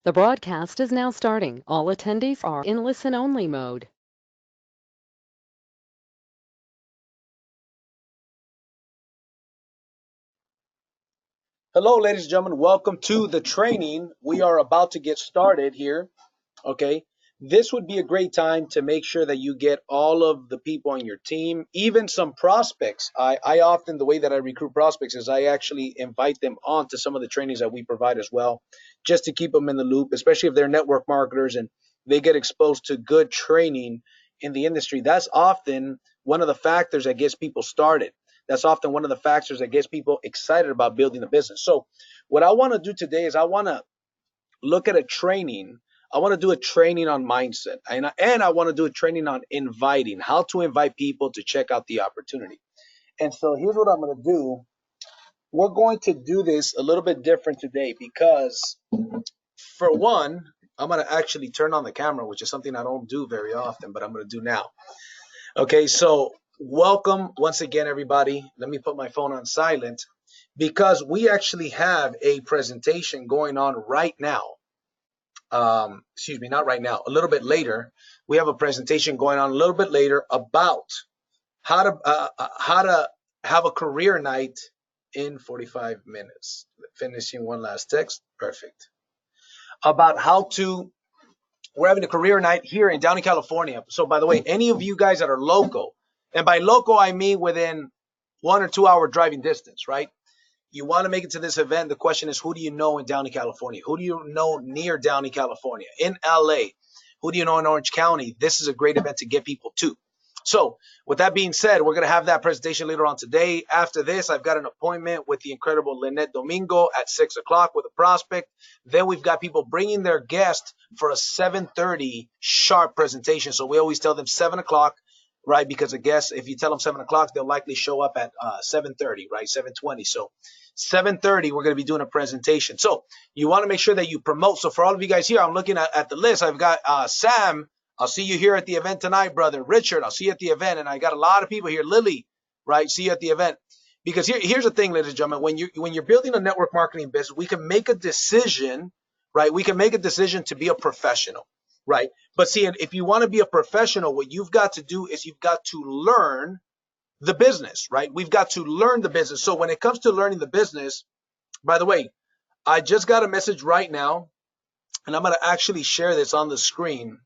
The broadcast is now starting. All attendees are in listen-only mode. Hello, ladies and gentlemen. Welcome to the training. We are about to get started here. Okay. This would be a great time to make sure that you get all of the people on your team, even some prospects. I often, the way that I recruit prospects is I actually invite them on to some of the trainings that we provide as well, just to keep them in the loop, especially if they're network marketers and they get exposed to good training in the industry. That's often one of the factors that gets people started. That's often one of the factors that gets people excited about building a business. So what I want to do today is I want to look at a training. I want to do a training on mindset, and I want to do a training on inviting, how to invite people to check out the opportunity. And so here's what I'm going to do. We're going to do this a little bit different today because, for one, I'm going to actually turn on the camera, which is something I don't do very often, but I'm going to do now. Okay, so welcome once again, everybody. Let me put my phone on silent because we actually have a presentation going on right now. Excuse me, not right now, a little bit later. We have a presentation going on a little bit later about how to have a career night in 45 minutes. Finishing one last text. Perfect. About how to we're having a career night here in Downey, California. So by the way, any of you guys that are local, and by local I mean within 1 or 2 hour driving distance, right? You want to make it to this event. The question is, who do you know in Downey, California? Who do you know near Downey, California? In LA? Who do you know in Orange County? This is a great event to get people to. So with that being said, we're going to have that presentation later on today. After this, I've got an appointment with the incredible Lynette Domingo at 6 o'clock with a prospect. Then we've got people bringing their guest for a 7:30 sharp presentation. So we always tell them 7 o'clock, right? Because a guest, if you tell them 7 o'clock, they'll likely show up at 7:30, right? 7:20. So 7:30, we're going to be doing a presentation. So you want to make sure that you promote. So for all of you guys here, I'm looking at the list. I've got Sam. I'll see you here at the event tonight, brother. Richard, I'll see you at the event. And I got a lot of people here. Lily, right? See you at the event. Because here's the thing, ladies and gentlemen, when you're building a network marketing business, we can make a decision, right? We can make a decision to be a professional, right? But see, if you want to be a professional, what you've got to do is you've got to learn the business, right? We've got to learn the business. So when it comes to learning the business, by the way, I just got a message right now, and I'm going to actually share this on the screen.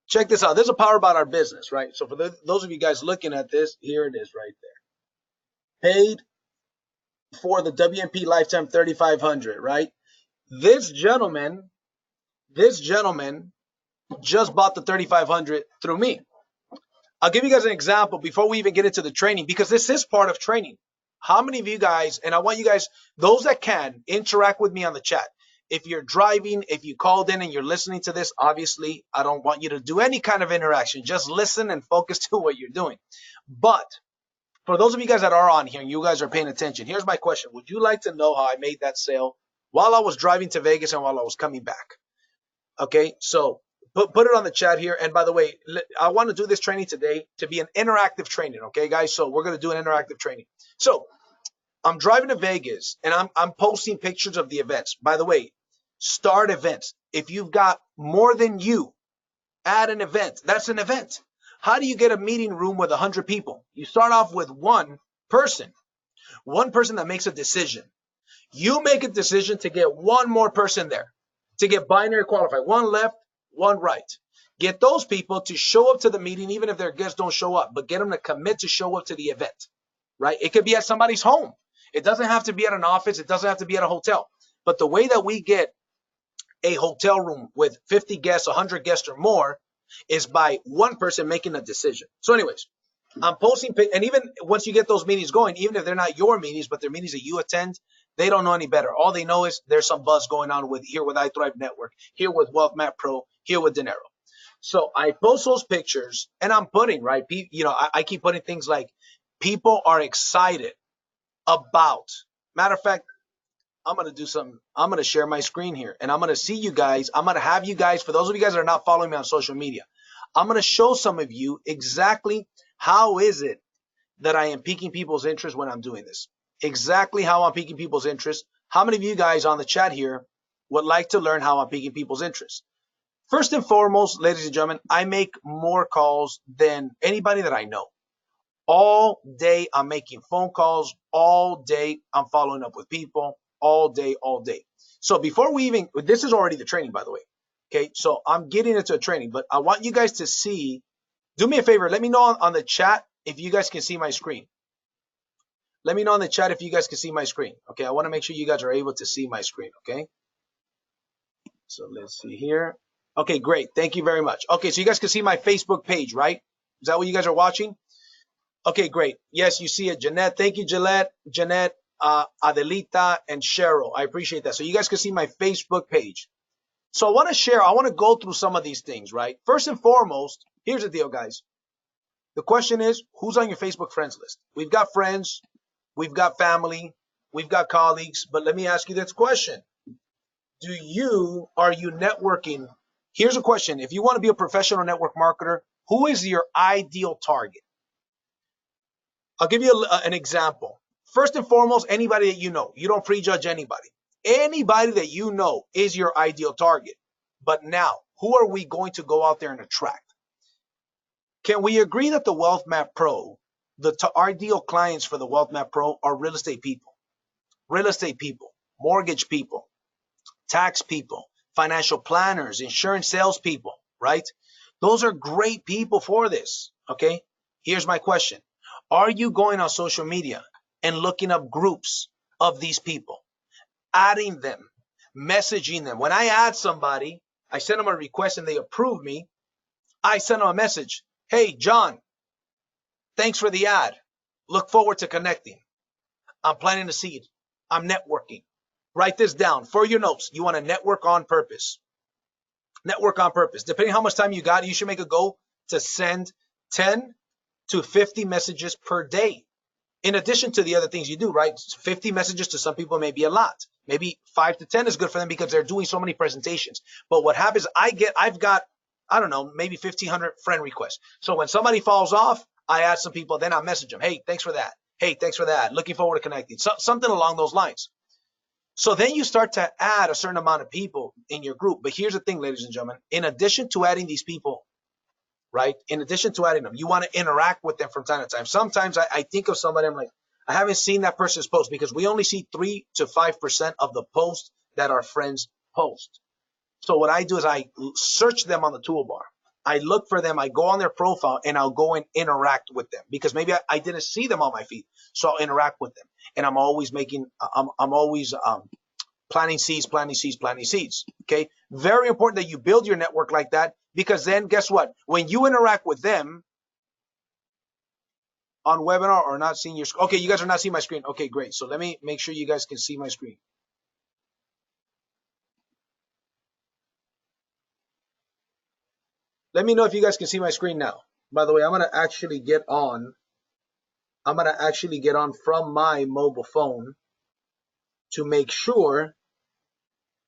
Check this out. There's a power about our business, right? So for those of you guys looking at this, here it is right there. Paid for the WMP Lifetime 3,500, right? This gentleman just bought the 3,500 through me. I'll give you guys an example before we even get into the training, because this is part of training. How many of you guys, and I want you guys, those that can, interact with me on the chat. If you're driving, if you called in and you're listening to this, obviously, I don't want you to do any kind of interaction. Just listen and focus to what you're doing. But for those of you guys that are on here and you guys are paying attention, here's my question. Would you like to know how I made that sale while I was driving to Vegas and while I was coming back? Okay, so put it on the chat here. And by the way, I want to do this training today to be an interactive training. Okay, guys, so we're going to do an interactive training. So I'm driving to Vegas and I'm posting pictures of the events. By the way, start events. If you've got more than you, add an event. That's an event. How do you get a meeting room with 100 people? You start off with one person that makes a decision. You make a decision to get one more person there, to get binary qualified, one left, one right. Get those people to show up to the meeting, even if their guests don't show up, but get them to commit to show up to the event, right? It could be at somebody's home. It doesn't have to be at an office. It doesn't have to be at a hotel. But the way that we get a hotel room with 50 guests, 100 guests or more is by one person making a decision. So anyways, I'm posting, and even once you get those meetings going, even if they're not your meetings, but they're meetings that you attend, they don't know any better. All they know is there's some buzz going on with iThrive Network, here with Wealth Map Pro, here with Dinero. So I post those pictures and I'm putting, right, I keep putting things like people are excited about. Matter of fact, I'm going to do something. I'm going to share my screen here and I'm going to see you guys. I'm going to have you guys, for those of you guys that are not following me on social media, I'm going to show some of you exactly how is it that I am piquing people's interest when I'm doing this. Exactly how I'm piquing people's interest. How many of you guys on the chat here would like to learn how I'm piquing people's interest. First and foremost, ladies and gentlemen, I make more calls than anybody that I know. All day I'm making phone calls. All day I'm following up with people. All day, all day. So before we even, this is already the training, by the way. Okay, so I'm getting into a training, but I want you guys to see. Do me a favor. Let me know on the chat if you guys can see my screen. Let me know in the chat if you guys can see my screen. Okay, I want to make sure you guys are able to see my screen. Okay, so let's see here. Okay, great. Thank you very much. Okay, so you guys can see my Facebook page, right? Is that what you guys are watching? Okay, great. Yes, you see it, Jeanette. Thank you, Jeanette, Adelita, and Cheryl. I appreciate that. So you guys can see my Facebook page. So I want to share, I want to go through some of these things, right? First and foremost, here's the deal, guys. The question is, who's on your Facebook friends list? We've got friends, we've got family, we've got colleagues, but let me ask you this question. Are you networking? Here's a question. If you want to be a professional network marketer, who is your ideal target? I'll give you an example. First and foremost, anybody that you know. You don't prejudge anybody. Anybody that you know is your ideal target. But now, who are we going to go out there and attract? Can we agree that the Wealth Map Pro, our ideal clients for the Wealth Map Pro are real estate people, mortgage people, tax people, financial planners, insurance salespeople, right? Those are great people for this, okay? Here's my question. Are you going on social media and looking up groups of these people, adding them, messaging them? When I add somebody, I send them a request and they approve me. I send them a message. Hey, John, thanks for the ad. Look forward to connecting. I'm planting a seed. I'm networking. Write this down for your notes. You want to network on purpose. Network on purpose. Depending how much time you got, you should make a goal to send 10 to 50 messages per day. In addition to the other things you do, right? 50 messages to some people may be a lot. Maybe 5 to 10 is good for them because they're doing so many presentations. But what happens, I've got, I don't know, maybe 1,500 friend requests. So when somebody falls off, I add some people, then I message them. Hey, thanks for that. Hey, thanks for that. Looking forward to connecting. Something along those lines. So then you start to add a certain amount of people in your group. But here's the thing, ladies and gentlemen. In addition to adding these people, right? In addition to adding them, you want to interact with them from time to time. Sometimes I think of somebody, I'm like, I haven't seen that person's post because we only see 3 to 5% of the posts that our friends post. So what I do is I search them on the toolbar. I look for them. I go on their profile and I'll go and interact with them because maybe I didn't see them on my feed. So I'll interact with them. And I'm always planting seeds. Okay. Very important that you build your network like that because then guess what? When you interact with them on webinar or not seeing your screen. Okay, you guys are not seeing my screen. Okay, great. So let me make sure you guys can see my screen. Let me know if you guys can see my screen now. By the way, I'm going to actually get on from my mobile phone to make sure.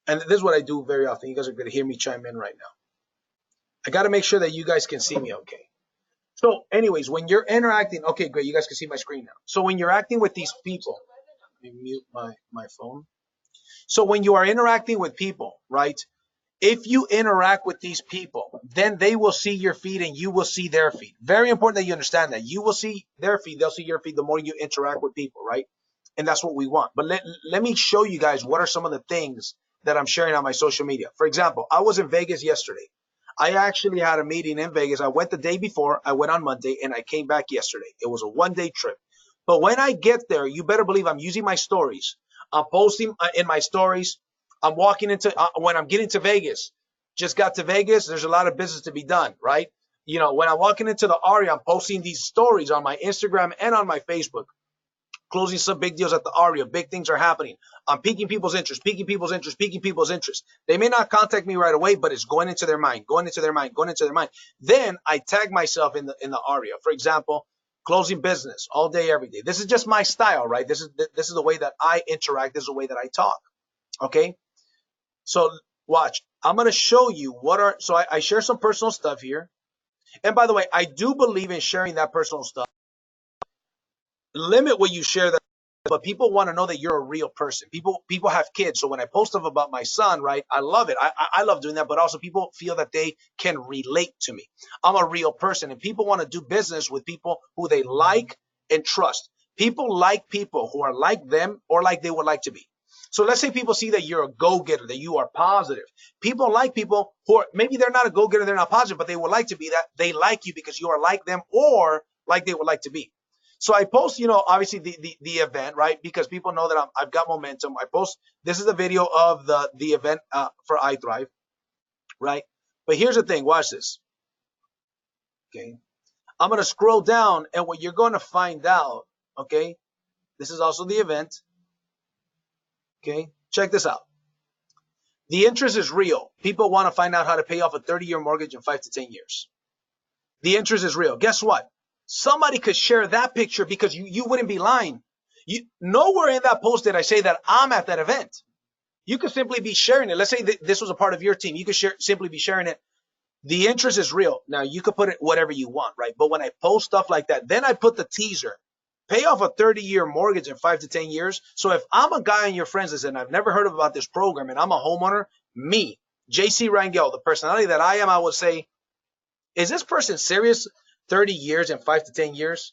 And this is what I do very often. You guys are going to hear me chime in right now. I got to make sure that you guys can see me okay. So anyways, when you're interacting, okay, great. You guys can see my screen now. So when you're acting with these people, let me mute my phone. So when you are interacting with people, right? If you interact with these people, then they will see your feed and you will see their feed. Very important that you understand that. You will see their feed, they'll see your feed the more you interact with people, right? And that's what we want. But let me show you guys what are some of the things that I'm sharing on my social media. For example, I was in Vegas yesterday. I actually had a meeting in Vegas. I went the day before, I went on Monday, and I came back yesterday. It was a one-day trip. But when I get there, you better believe I'm using my stories. I'm posting in my stories. I'm walking into, when I'm getting to Vegas, just got to Vegas, there's a lot of business to be done, right? You know, when I'm walking into the Aria, I'm posting these stories on my Instagram and on my Facebook. Closing some big deals at the Aria. Big things are happening. I'm piquing people's interest. They may not contact me right away, but it's going into their mind. Then I tag myself in the Aria. For example, closing business all day, every day. This is just my style, right? This is the way that I interact. This is the way that I talk. Okay. So watch. I'm going to show you so I share some personal stuff here. And by the way, I do believe in sharing that personal stuff. Limit what you share that but people want to know that you're a real person. People have kids, so when I post stuff about my son, right, I love it. I love doing that, but also people feel that they can relate to me. I'm a real person, and people want to do business with people who they like and trust. People like people who are like them or like they would like to be. So let's say people see that you're a go-getter, that you are positive. People like people who are, maybe they're not a go-getter, they're not positive, but they would like to be that. They like you because you are like them or like they would like to be. So I post, obviously the event, right? Because people know that I've got momentum. I post, this is a video of the event for iThrive, right? But here's the thing, watch this. Okay. I'm going to scroll down, and what you're going to find out, okay, this is also the event. Okay, check this out. The interest is real. People want to find out how to pay off a 30-year mortgage in 5 to 10 years. The interest is real. Guess what? Somebody could share that picture because you wouldn't be lying. Nowhere in that post did I say that I'm at that event. You could simply be sharing it. Let's say this was a part of your team. You could simply be sharing it. The interest is real. Now, you could put it whatever you want, right? But when I post stuff like that, then I put the teaser. Pay off a 30-year mortgage in 5 to 10 years. So if I'm a guy in your friends that said, I've never heard about this program, and I'm a homeowner, me, JC Rangel, the personality that I am, I would say, is this person serious? 30 years and 5 to 10 years?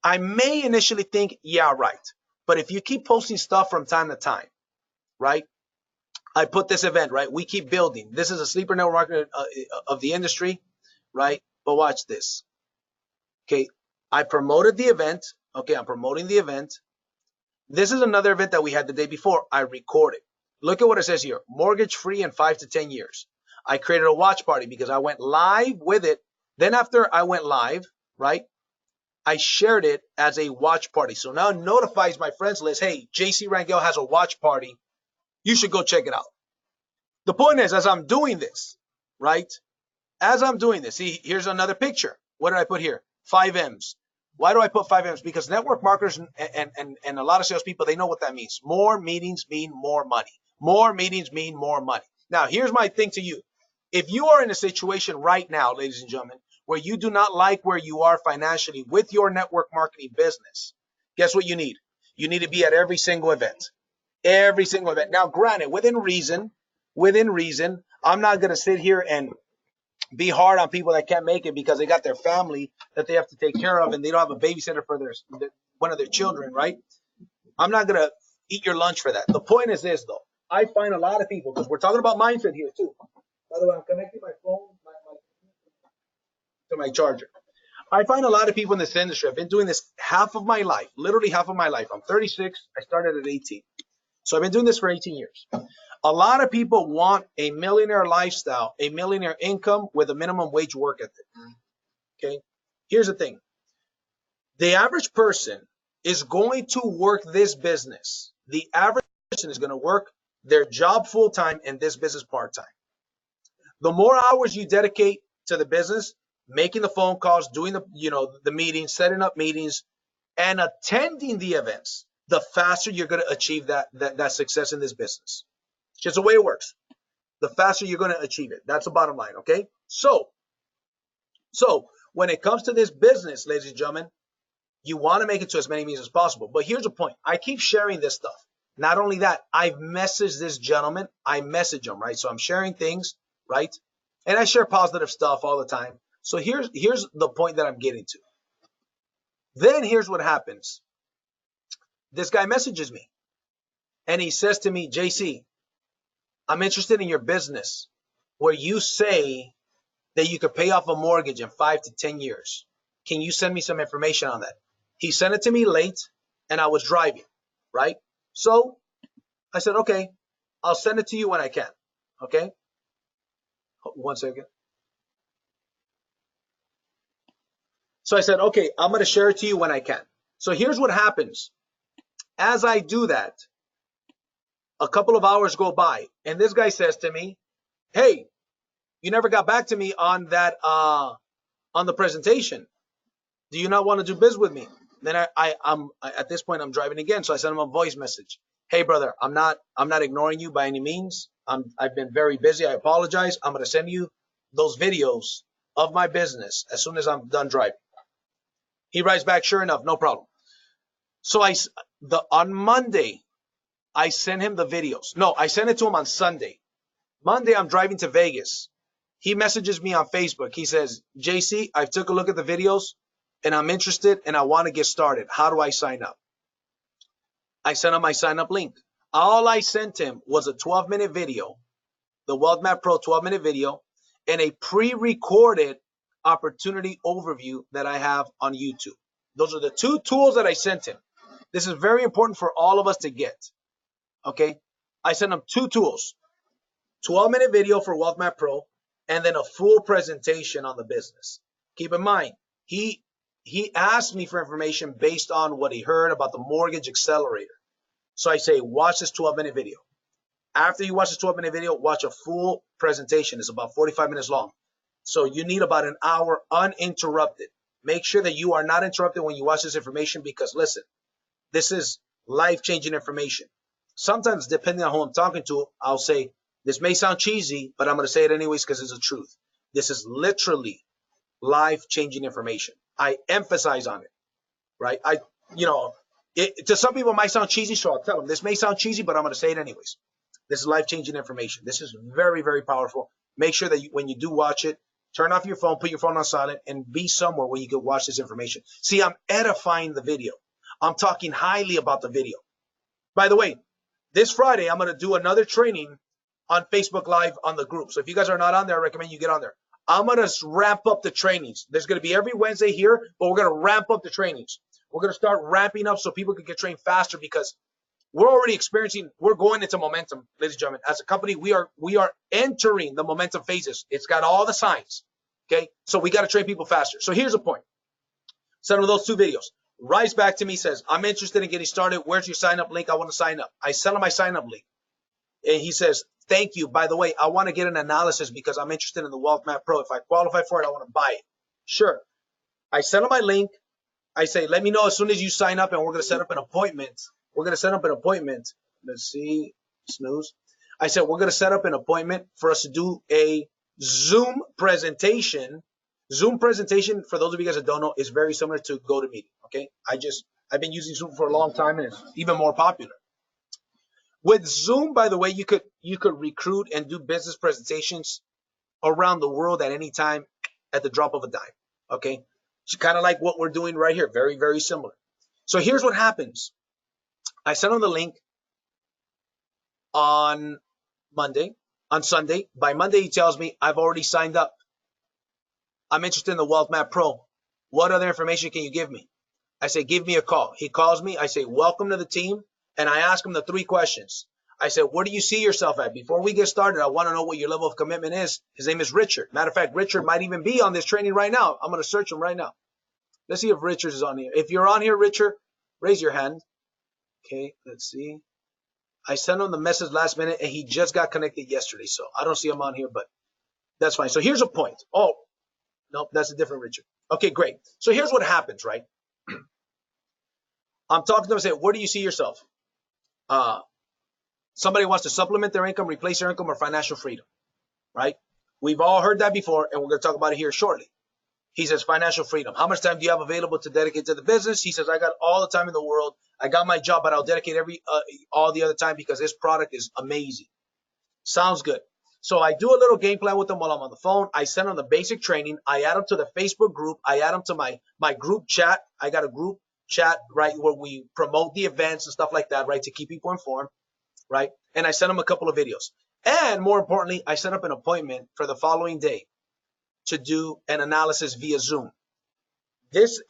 I may initially think, yeah, right. But if you keep posting stuff from time to time, right? I put this event, right? We keep building. This is a sleeper network marketer of the industry, right? But watch this. Okay, I promoted the event. Okay, I'm promoting the event. This is another event that we had the day before. I recorded. Look at what it says here. Mortgage free in 5 to 10 years. I created a watch party because I went live with it. Then after I went live, right, I shared it as a watch party. So now it notifies my friends list, hey, JC Rangel has a watch party. You should go check it out. The point is, as I'm doing this, right, as I'm doing this, see, here's another picture. What did I put here? 5Ms. Why do I put 5Ms? Because network marketers and a lot of salespeople, they know what that means. More meetings mean more money. More meetings mean more money. Now, here's my thing to you. If you are in a situation right now, ladies and gentlemen, where you do not like where you are financially with your network marketing business, guess what you need? You need to be at every single event. Every single event. Now, granted, within reason, I'm not going to sit here and be hard on people that can't make it because they got their family that they have to take care of and they don't have a babysitter for one of their children, right? I'm not going to eat your lunch for that. The point is this, though. I find a lot of people, because we're talking about mindset here, too. By the way, I'm connecting my phone to my charger. I find a lot of people in this industry. I've been doing this half of my life, literally half of my life. I'm 36. I started at 18. So I've been doing this for 18 years. A lot of people want a millionaire lifestyle, a millionaire income with a minimum wage work ethic. Okay. Here's the thing. The average person is going to work this business. The average person is going to work their job full time and this business part time. The more hours you dedicate to the business, making the phone calls, doing the meetings, setting up meetings, and attending the events, the faster you're going to achieve that success in this business. It's just the way it works. The faster you're going to achieve it. That's the bottom line, okay? So when it comes to this business, ladies and gentlemen, you want to make it to as many meetings as possible. But here's the point. I keep sharing this stuff. Not only that, I've messaged this gentleman. I message him, right? So I'm sharing things, right? And I share positive stuff all the time. So here's the point that I'm getting to. Then here's what happens. This guy messages me. And he says to me, JC, I'm interested in your business where you say that you could pay off a mortgage in 5 to 10 years. Can you send me some information on that? He sent it to me late and I was driving, right? So I said, okay, I'll send it to you when I can. Okay. 1 second. So I said, okay, I'm going to share it to you when I can. So here's what happens. As I do that, a couple of hours go by and this guy says to me, hey, you never got back to me on that, on the presentation. Do you not want to do biz with me? Then I'm at this point I'm driving again, so I sent him a voice message. Hey brother, I'm not ignoring you by any means. I've been very busy. I apologize. I'm gonna send you those videos of my business as soon as I'm done driving. He writes back, sure enough, no problem. So On Monday, I sent him the videos. No, I sent it to him on Sunday. Monday, I'm driving to Vegas. He messages me on Facebook. He says, JC, I took a look at the videos and I'm interested and I want to get started. How do I sign up? I sent him my sign up link. All I sent him was a 12-minute video, the Wealth Map Pro 12-minute video, and a pre-recorded opportunity overview that I have on YouTube. Those are the two tools that I sent him. This is very important for all of us to get. Okay. I sent him two tools, 12-minute video for Wealth Map Pro, and then a full presentation on the business. Keep in mind, he asked me for information based on what he heard about the mortgage accelerator. So I say, watch this 12-minute video. After you watch this 12-minute video, watch a full presentation. It's about 45 minutes long. So you need about an hour uninterrupted. Make sure that you are not interrupted when you watch this information because, listen, this is life-changing information. Sometimes, depending on who I'm talking to, I'll say, this may sound cheesy, but I'm going to say it anyways because it's the truth. This is literally life-changing information. I emphasize on it, right? To some people it might sound cheesy, so I'll tell them, this may sound cheesy, but I'm going to say it anyways. This is life-changing information. This is very, very powerful. Make sure that when you do watch it, turn off your phone, put your phone on silent, and be somewhere where you can watch this information. See, I'm edifying the video. I'm talking highly about the video. By the way, this Friday, I'm going to do another training on Facebook Live on the group. So if you guys are not on there, I recommend you get on there. I'm going to ramp up the trainings. There's going to be every Wednesday here, but we're going to ramp up the trainings. We're going to start ramping up so people can get trained faster because we're already experiencing, we're going into momentum, ladies and gentlemen. As a company, we are entering the momentum phases. It's got all the signs, okay? So we got to train people faster. So here's the point. Send them those two videos. Writes back to me, says, I'm interested in getting started. Where's your sign-up link? I want to sign up. I send him my sign-up link. And he says, thank you. By the way, I want to get an analysis because I'm interested in the Wealth Map Pro. If I qualify for it, I want to buy it. Sure. I send him my link. I say, let me know as soon as you sign up and we're going to set up an appointment. We're going to set up an appointment. Let's see. Snooze. I said, we're going to set up an appointment for us to do a Zoom presentation. Zoom presentation, for those of you guys that don't know, is very similar to GoToMeeting. Okay. I've been using Zoom for a long time and it's even more popular. With Zoom, by the way, you could recruit and do business presentations around the world at any time at the drop of a dime. Okay. It's kind of like what we're doing right here. Very, very similar. So here's what happens. I sent him the link on Monday. On Sunday, by Monday, he tells me, I've already signed up. I'm interested in the Wealth Map Pro. What other information can you give me? I say, give me a call. He calls me. I say, welcome to the team. And I ask him the 3 questions. I said, where do you see yourself at? Before we get started, I want to know what your level of commitment is. His name is Richard. Matter of fact, Richard might even be on this training right now. I'm going to search him right now. Let's see if Richard is on here. If you're on here, Richard, raise your hand. Okay, let's see. I sent him the message last minute, and he just got connected yesterday. So I don't see him on here, but that's fine. So here's a point. Oh, no, that's a different Richard. Okay, great. So here's what happens, right? I'm talking to him and say, where do you see yourself? Somebody wants to supplement their income, replace their income, or financial freedom, right? We've all heard that before, and we're going to talk about it here shortly. He says financial freedom. How much time do you have available to dedicate to the business? He says, I got all the time in the world. I got my job, but I'll dedicate all the other time because this product is amazing. Sounds good. So I do a little game plan with him while I'm on the phone. I send him the basic training. I add him to the Facebook group. I add him to my group chat. I got a group chat, right, where we promote the events and stuff like that, right, to keep people informed, right? And I send him a couple of videos. And more importantly, I set up an appointment for the following day to do an analysis via Zoom.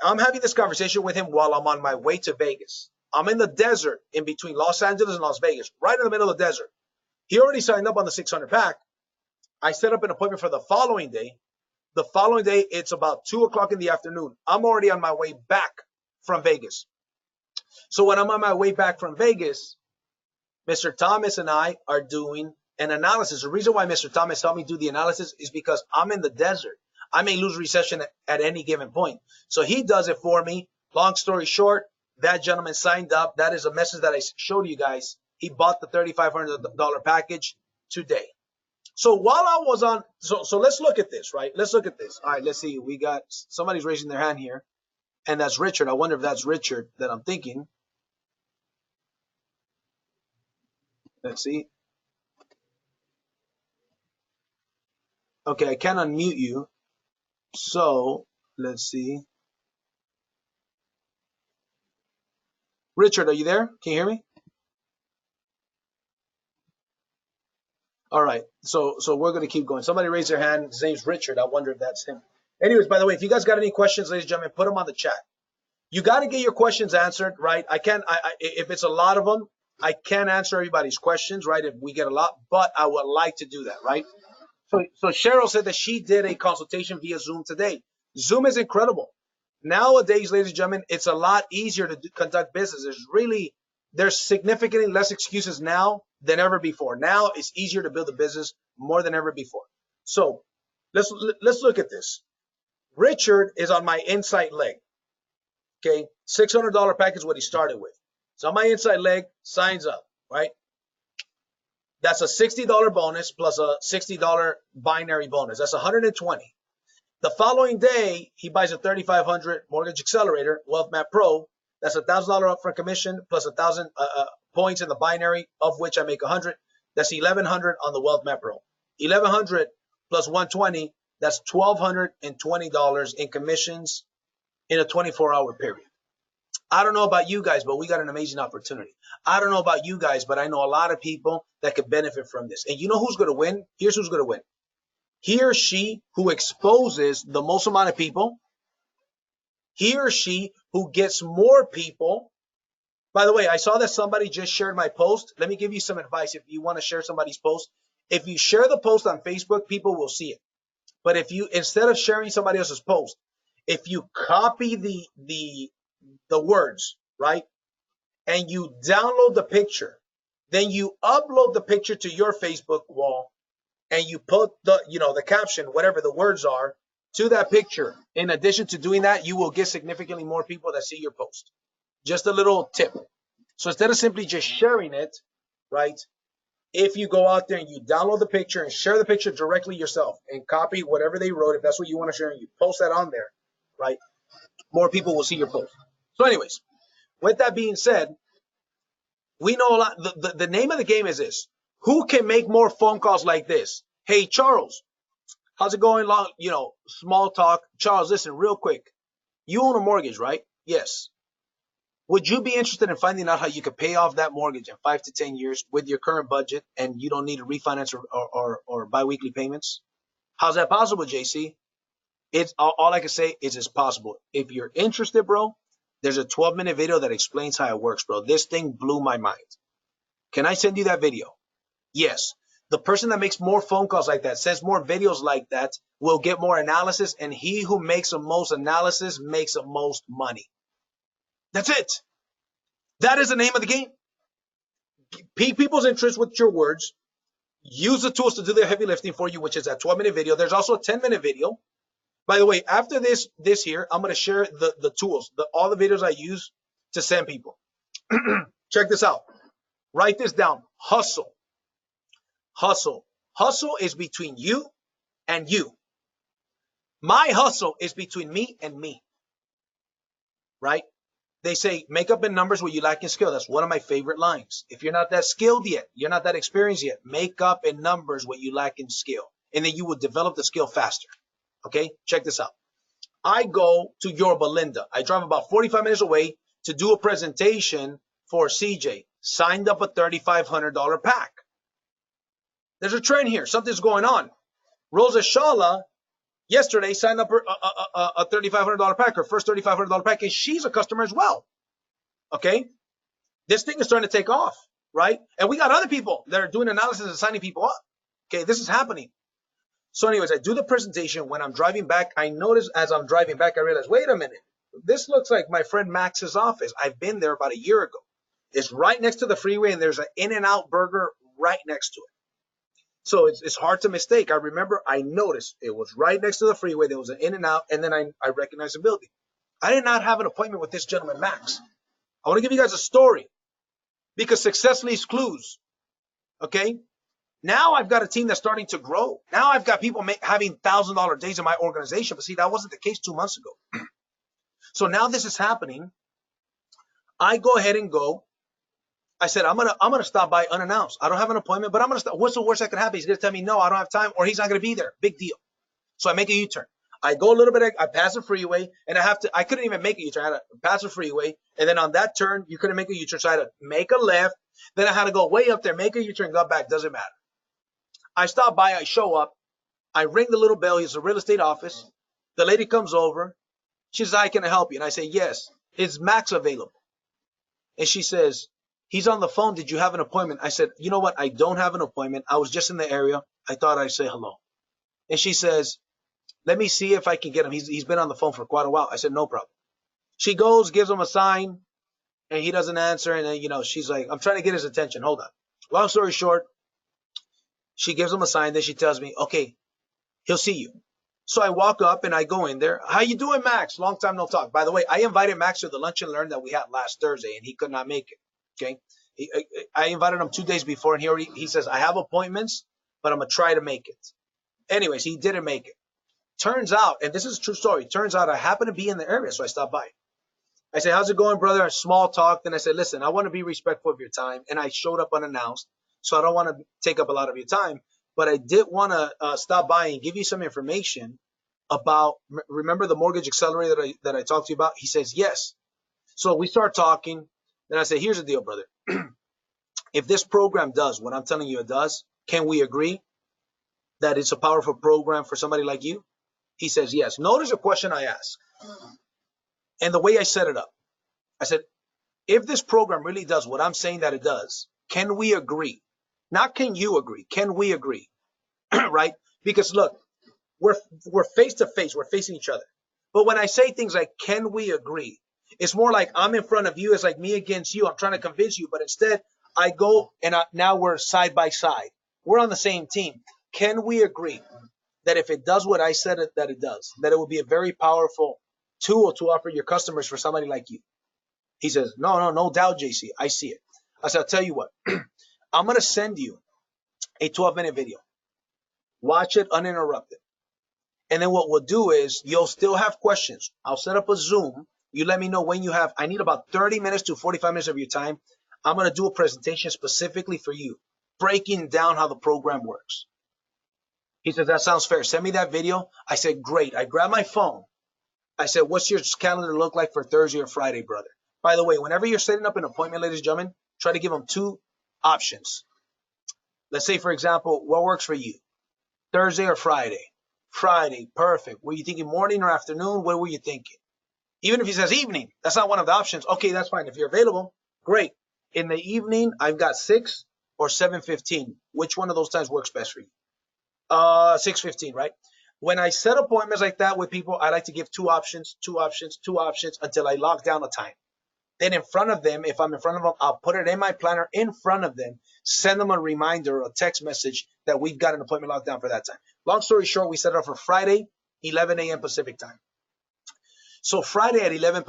I'm having this conversation with him while I'm on my way to Vegas. I'm in the desert in between Los Angeles and Las Vegas, right in the middle of the desert. He already signed up on the 600 pack. I set up an appointment for the following day. The following day, it's about 2 o'clock in the afternoon. I'm already on my way back from Vegas. So when I'm on my way back from Vegas, Mr. Thomas and I are doing an analysis. The reason why Mr. Thomas helped me do the analysis is because I'm in the desert. I may lose recession at any given point. So he does it for me. Long story short, that gentleman signed up. That is a message that I showed you guys. He bought the $3,500 package today. So while I was on, so let's look at this, right? Let's look at this. All right, let's see. We got, somebody's raising their hand here. And that's Richard. I wonder if that's Richard that I'm thinking. Let's see. Okay, I can't unmute you. So let's see. Richard, are you there? Can you hear me? All right. So we're gonna keep going. Somebody raised their hand. His name's Richard. I wonder if that's him. Anyways, by the way, if you guys got any questions, ladies and gentlemen, put them on the chat. You got to get your questions answered, right? I can't. If it's a lot of them, I can't answer everybody's questions, right? If we get a lot, but I would like to do that, right? So Cheryl said that she did a consultation via Zoom today. Zoom is incredible. Nowadays, ladies and gentlemen, it's a lot easier to conduct business. There's significantly less excuses now than ever before. Now it's easier to build a business more than ever before. So let's look at this. Richard is on my inside leg. Okay, $600 package is what he started with. So on my inside leg, signs up, right? That's a $60 bonus plus a $60 binary bonus. That's 120. The following day, he buys a 3,500 Mortgage Accelerator, Wealth Map Pro. That's $1,000 upfront commission plus 1,000 points in the binary, of which I make 100. That's 1,100 on the Wealth Map Pro. 1,100 plus 120, that's $1,220 in commissions in a 24-hour period. I don't know about you guys, but we got an amazing opportunity. I don't know about you guys, but I know a lot of people that could benefit from this. And you know who's going to win? Here's who's going to win. He or she who exposes the most amount of people. He or she who gets more people. By the way, I saw that somebody just shared my post. Let me give you some advice if you want to share somebody's post. If you share the post on Facebook, people will see it. But if you, instead of sharing somebody else's post, if you copy the words, right? And you download the picture, then you upload the picture to your Facebook wall and you put the caption, whatever the words are, to that picture. In addition to doing that, you will get significantly more people that see your post. Just a little tip. So instead of simply just sharing it, right? If you go out there and you download the picture and share the picture directly yourself and copy whatever they wrote, if that's what you want to share, and you post that on there, right? More people will see your post. So anyways, with that being said, we know a lot. The name of the game is this. Who can make more phone calls like this? Hey, Charles, how's it going? Long, small talk. Charles, listen, real quick. You own a mortgage, right? Yes. Would you be interested in finding out how you could pay off that mortgage in 5 to 10 years with your current budget and you don't need to refinance or biweekly payments? How's that possible, JC? It's all I can say is it's possible. If you're interested, bro, there's a 12-minute video that explains how it works, bro. This thing blew my mind. Can I send you that video? Yes. The person that makes more phone calls like that, sends more videos like that, will get more analysis, and he who makes the most analysis makes the most money. That's it. That is the name of the game. Pique people's interest with your words. Use the tools to do the heavy lifting for you, which is that 12-minute video. There's also a 10-minute video. By the way, after this here, I'm going to share the tools, all the videos I use to send people. Check this out. Write this down. Hustle. Hustle. Hustle is between you and you. My hustle is between me and me. Right? They say, make up in numbers what you lack in skill. That's one of my favorite lines. If you're not that skilled yet, you're not that experienced yet, make up in numbers what you lack in skill. And then you will develop the skill faster. Okay? Check this out. I go to Yorba Linda. I drive about 45 minutes away to do a presentation for CJ. Signed up a $3,500 pack. There's a trend here. Something's going on. Rosa Shala yesterday signed up a $3,500 pack, her first $3,500 pack, and she's a customer as well. Okay? This thing is starting to take off, right? And we got other people that are doing analysis and signing people up. Okay, this is happening. So anyways, I do the presentation. When I'm driving back, I notice as I'm driving back, I realize, wait a minute. This looks like my friend Max's office. I've been there about a year ago. It's right next to the freeway, and there's an In-N-Out burger right next to it. So it's hard to mistake. I remember I noticed it was right next to the freeway. There was an In-N-Out, and then I recognized the building. I did not have an appointment with this gentleman, Max. I want to give you guys a story because success leaves clues. Okay? Now I've got a team that's starting to grow. Now I've got people having $1,000 days in my organization. But see, that wasn't the case 2 months ago. So now this is happening. I go ahead and go I said, I'm gonna stop by unannounced. I don't have an appointment, but I'm gonna stop. What's the worst that could happen? He's gonna tell me no, I don't have time, or he's not gonna be there. Big deal. So I make a U-turn. I go a little bit, I pass the freeway, and I couldn't even make a U-turn. I had to pass the freeway, and then on that turn, you couldn't make a U-turn, so I had to make a left. Then I had to go way up there, make a U-turn, go back. Doesn't matter. I stop by, I show up, I ring the little bell. It's a real estate office. The lady comes over. She says, "Hi, can I help you?" And I say, "Yes." "Is Max available?" And she says, "He's on the phone. Did you have an appointment?" I said, "You know what? I don't have an appointment. I was just in the area. I thought I'd say hello." And she says, "Let me see if I can get him. He's been on the phone for quite a while." I said, "No problem." She goes, gives him a sign, and he doesn't answer. And then, she's like, "I'm trying to get his attention. Hold on." Long story short, she gives him a sign. Then she tells me, "Okay, he'll see you." So I walk up and I go in there. "How you doing, Max? Long time no talk." By the way, I invited Max to the lunch and learn that we had last Thursday, and he could not make it. Okay, I invited him 2 days before, and he says, "I have appointments, but I'm gonna try to make it." Anyways, he didn't make it. Turns out, and this is a true story. Turns out I happened to be in the area, so I stopped by. I said, "How's it going, brother?" A small talk. Then I said, "Listen, I want to be respectful of your time," and I showed up unannounced, so I don't want to take up a lot of your time. But I did want to stop by and give you some information about. Remember the mortgage accelerator that I talked to you about? He says yes. So we start talking. Then I say, "Here's the deal, brother. If this program does what I'm telling you it does, can we agree that it's a powerful program for somebody like you?" He says yes. Notice the question I asked and the way I set it up. I said, "If this program really does what I'm saying that it does, can we agree? Not can you agree? Can we agree?" Right? Because look, we're face to face. We're facing each other. But when I say things like "can we agree," it's more like I'm in front of you. It's like me against you. I'm trying to convince you, but instead I go and now we're side by side. We're on the same team. Can we agree that if it does what I said that it does, that it will be a very powerful tool to offer your customers for somebody like you? He says, no doubt, JC. I see it. I said, "I'll tell you what. I'm going to send you a 12-minute video. Watch it uninterrupted. And then what we'll do is you'll still have questions. I'll set up a Zoom. You let me know when you have. I need about 30 minutes to 45 minutes of your time. I'm going to do a presentation specifically for you, breaking down how the program works." He says, "That sounds fair. Send me that video." I said, "Great." I grabbed my phone. I said, "What's your calendar look like for Thursday or Friday, brother?" By the way, whenever you're setting up an appointment, ladies and gentlemen, try to give them two options. Let's say, for example, what works for you? Thursday or Friday? Friday, perfect. Were you thinking morning or afternoon? What were you thinking? Even if he says evening, that's not one of the options. Okay, that's fine. If you're available, great. In the evening, I've got 6 or 7:15. Which one of those times works best for you? 6:15, right? When I set appointments like that with people, I like to give two options, two options, two options until I lock down a time. Then in front of them, if I'm in front of them, I'll put it in my planner in front of them, send them a reminder or a text message that we've got an appointment locked down for that time. Long story short, we set it up for Friday, 11 a.m. Pacific time. So Friday at 11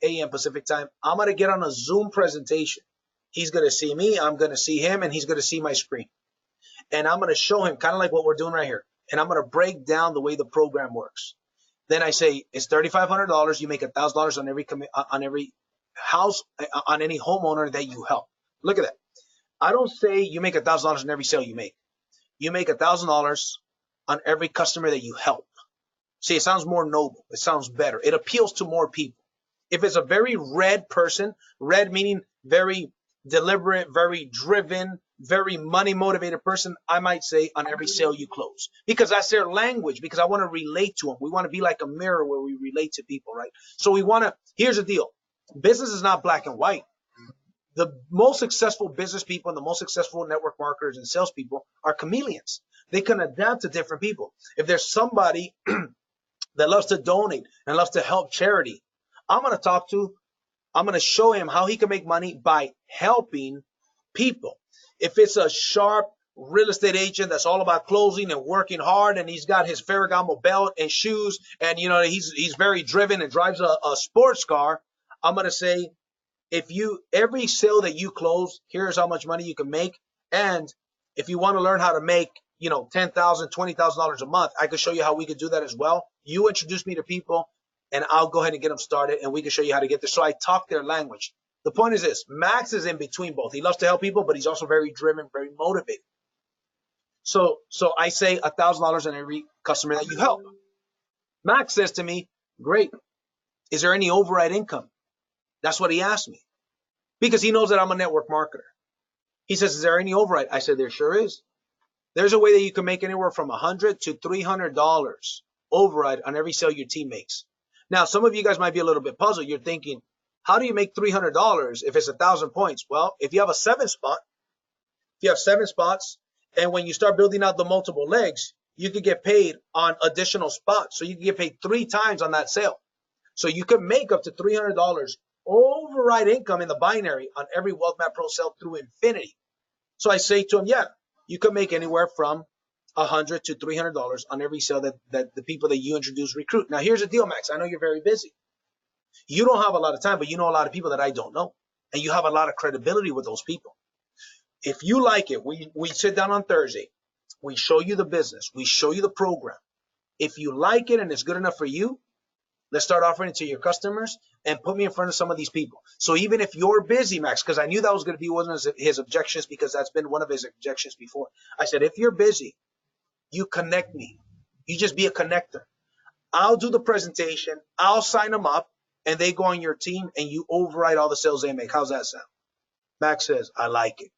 a.m. Pacific time, I'm going to get on a Zoom presentation. He's going to see me, I'm going to see him, and he's going to see my screen. And I'm going to show him kind of like what we're doing right here. And I'm going to break down the way the program works. Then I say, it's $3,500. You make $1,000 on every house, on any homeowner that you help. Look at that. I don't say you make $1,000 on every sale you make. You make $1,000 on every customer that you help. See, it sounds more noble. It sounds better. It appeals to more people. If it's a very red person, red meaning very deliberate, very driven, very money motivated person, I might say on every sale you close, because that's their language, because I want to relate to them. We want to be like a mirror where we relate to people, right? So here's the deal. Business is not black and white. The most successful business people and the most successful network marketers and salespeople are chameleons. They can adapt to different people. If there's somebody that loves to donate and loves to help charity, I'm going to show him how he can make money by helping people. If it's a sharp real estate agent that's all about closing and working hard, and he's got his Ferragamo belt and shoes, and he's very driven and drives a sports car, I'm going to say, every sale that you close, here's how much money you can make. And if you want to learn how to make, $10,000, $20,000 a month, I could show you how we could do that as well. You introduce me to people and I'll go ahead and get them started, and we can show you how to get there. So I talk their language. The point is this: Max is in between both. He loves to help people, but he's also very driven, very motivated. So I say $1,000 on every customer that you help. Max says to me, "Great. Is there any override income?" That's what he asked me because he knows that I'm a network marketer. He says, "Is there any override?" I said, "There sure is. There's a way that you can make anywhere from $100 to $300 override on every sale your team makes." Now, some of you guys might be a little bit puzzled. You're thinking, how do you make $300 if it's 1,000 points? Well, if you have if you have 7 spots, and when you start building out the multiple legs, you could get paid on additional spots. So you can get paid 3 times on that sale. So you could make up to $300 override income in the binary on every Wealth Map Pro sale through infinity. So I say to him, yeah, you could make anywhere from $100 to $300 on every sale that the people that you introduce recruit. Now, here's the deal, Max. I know you're very busy. You don't have a lot of time, but you know a lot of people that I don't know. And you have a lot of credibility with those people. If you like it, we sit down on Thursday. We show you the business. We show you the program. If you like it and it's good enough for you, let's start offering it to your customers and put me in front of some of these people. So even if you're busy, Max, because I knew that was going to be one of his objections, because that's been one of his objections before. I said, if you're busy, you connect me. You just be a connector. I'll do the presentation. I'll sign them up, and they go on your team, and you override all the sales they make. How's that sound? Max says, I like it.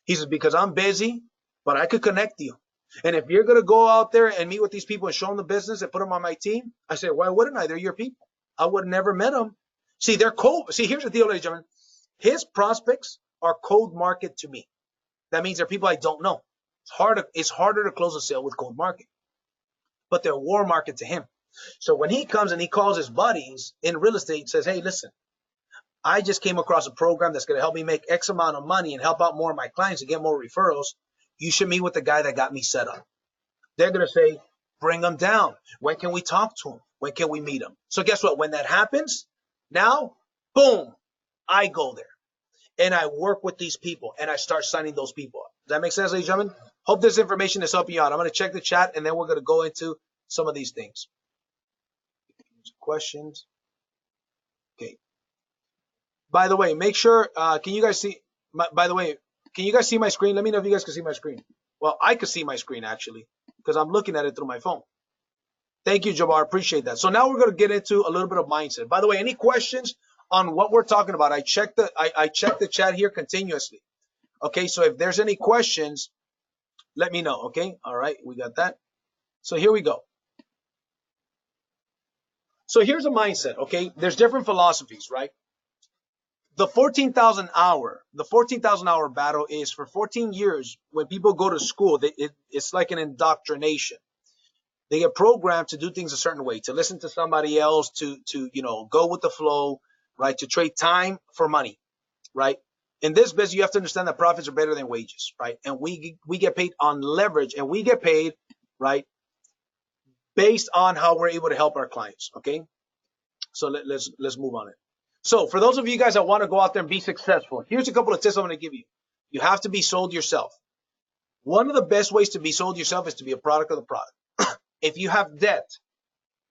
He says, because I'm busy, but I could connect you. And if you're going to go out there and meet with these people and show them the business and put them on my team, I said, why wouldn't I? They're your people. I would have never met them. See, they're cold. See, here's the deal, ladies and gentlemen. His prospects are cold market to me. That means they're people I don't know. It's harder to close a sale with cold market, but they're warm market to him. So when he comes and he calls his buddies in real estate and says, hey, listen, I just came across a program that's going to help me make X amount of money and help out more of my clients and get more referrals. You should meet with the guy that got me set up. They're going to say, bring them down. When can we talk to him? When can we meet him? So guess what? When that happens, now, boom, I go there and I work with these people and I start signing those people up. Does that make sense, ladies and gentlemen? Hope this information is helping you out. I'm going to check the chat and then we're going to go into some of these things. Questions? Okay. By the way, make sure, can you guys see, can you guys see my screen? Let me know if you guys can see my screen. Well, I can see my screen actually, because I'm looking at it through my phone. Thank you, Jabbar. Appreciate that. So now we're going to get into a little bit of mindset. By the way, any questions on what we're talking about? I check the chat here continuously. Okay, so if there's any questions, let me know. Okay, all right, we got that. So here we go. So here's a mindset. Okay, there's different philosophies, right? The 14,000 hour battle is for 14 years. When people go to school, it's like an indoctrination. They get programmed to do things a certain way, to listen to somebody else, to go with the flow, right? To trade time for money, right? In this business, you have to understand that profits are better than wages, right? And we get paid on leverage, and we get paid, right, based on how we're able to help our clients. Okay, so let's move on it. So for those of you guys that want to go out there and be successful, here's a couple of tips I'm going to give you. You have to be sold yourself. One of the best ways to be sold yourself is to be a product of the product. If you have debt,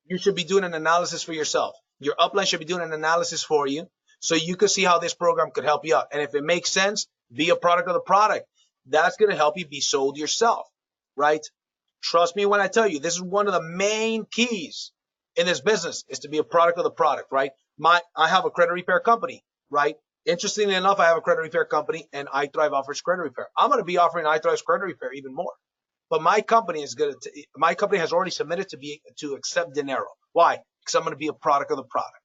you should be doing an analysis for yourself. Your upline should be doing an analysis for you so you can see how this program could help you out. And if it makes sense, be a product of the product. That's going to help you be sold yourself, right? Trust me when I tell you, this is one of the main keys in this business, is to be a product of the product, right? I have a credit repair company, right? Interestingly enough, I have a credit repair company, and iThrive offers credit repair. I'm going to be offering iThrive's credit repair even more. But my company has already submitted to accept dinero. Why? Because I'm going to be a product of the product.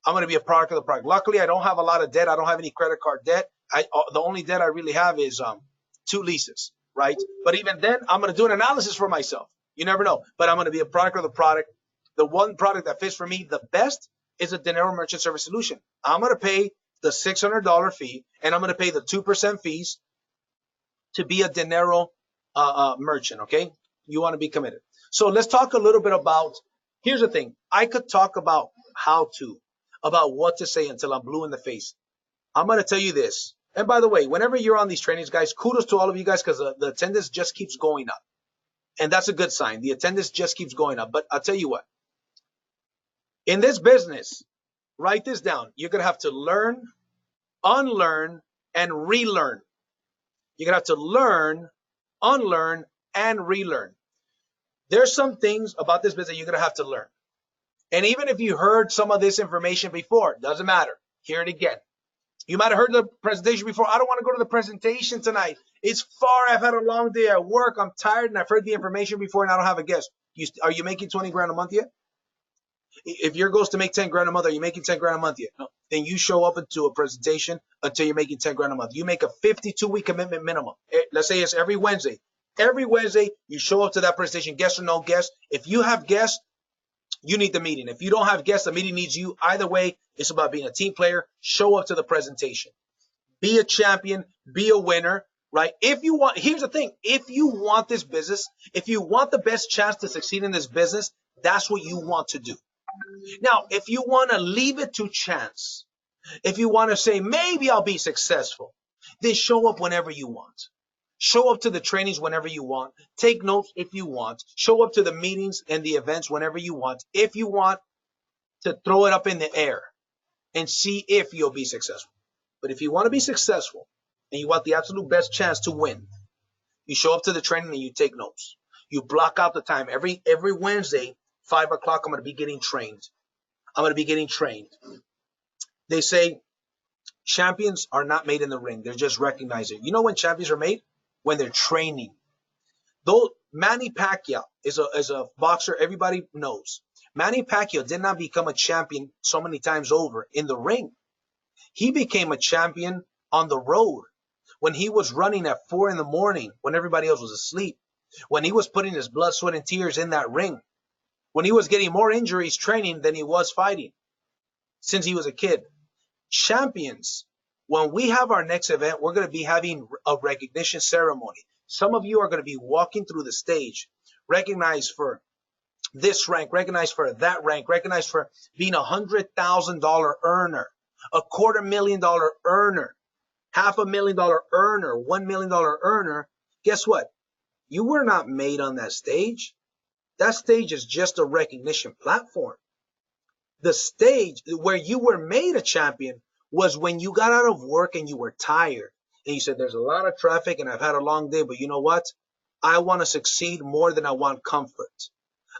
I'm going to be a product of the product. Luckily, I don't have a lot of debt. I don't have any credit card debt. The only debt I really have is 2 leases, right? But even then, I'm going to do an analysis for myself. You never know. But I'm going to be a product of the product. The one product that fits for me the best is a dinero merchant service solution. I'm going to pay the $600 fee, and I'm going to pay the 2% fees to be a dinero merchant, okay? You want to be committed. So let's talk a little bit about, here's the thing. I could talk about about what to say until I'm blue in the face. I'm going to tell you this. And by the way, whenever you're on these trainings, guys, kudos to all of you guys, because the attendance just keeps going up. And that's a good sign. The attendance just keeps going up. But I'll tell you what. In this business, write this down. You're going to have to learn unlearn, and relearn. You're going to have to learn, unlearn, and relearn. There's some things about this business you're going to have to learn. And even if you heard some of this information before, doesn't matter. Hear it again. You might have heard the presentation before. I don't want to go to the presentation tonight. It's far. I've had a long day at work. I'm tired, and I've heard the information before, and I don't have a guest. Are you making 20 grand a month yet? If your goal is to make 10 grand a month, are you making 10 grand a month yet? No. Then you show up into a presentation until you're making 10 grand a month. You make a 52-week commitment minimum. Let's say it's every Wednesday. Every Wednesday, you show up to that presentation, guest or no guest. If you have guests, you need the meeting. If you don't have guests, the meeting needs you. Either way, it's about being a team player. Show up to the presentation. Be a champion. Be a winner, right? If you want, here's the thing. If you want this business, if you want the best chance to succeed in this business, that's what you want to do. Now, if you want to leave it to chance, if you want to say, maybe I'll be successful, then show up whenever you want. Show up to the trainings whenever you want. Take notes if you want. Show up to the meetings and the events whenever you want. If you want to throw it up in the air and see if you'll be successful. But if you want to be successful and you want the absolute best chance to win, you show up to the training and you take notes. You block out the time. Every Wednesday, 5 o'clock, I'm going to be getting trained. I'm going to be getting trained. They say champions are not made in the ring. They're just recognized. You know when champions are made? When they're training. Though Manny Pacquiao is a boxer everybody knows. Manny Pacquiao did not become a champion so many times over in the ring. He became a champion on the road when he was running at 4 in the morning when everybody else was asleep, when he was putting his blood, sweat, and tears in that ring, when he was getting more injuries training than he was fighting since he was a kid. Champions, when we have our next event, we're going to be having a recognition ceremony. Some of you are going to be walking through the stage, recognized for this rank, recognized for that rank, recognized for being $100,000 earner, $250,000 earner, $500,000 earner, $1 million earner. Guess what? You were not made on that stage. That stage is just a recognition platform. The stage where you were made a champion was when you got out of work and you were tired. And you said, there's a lot of traffic and I've had a long day, but you know what? I want to succeed more than I want comfort.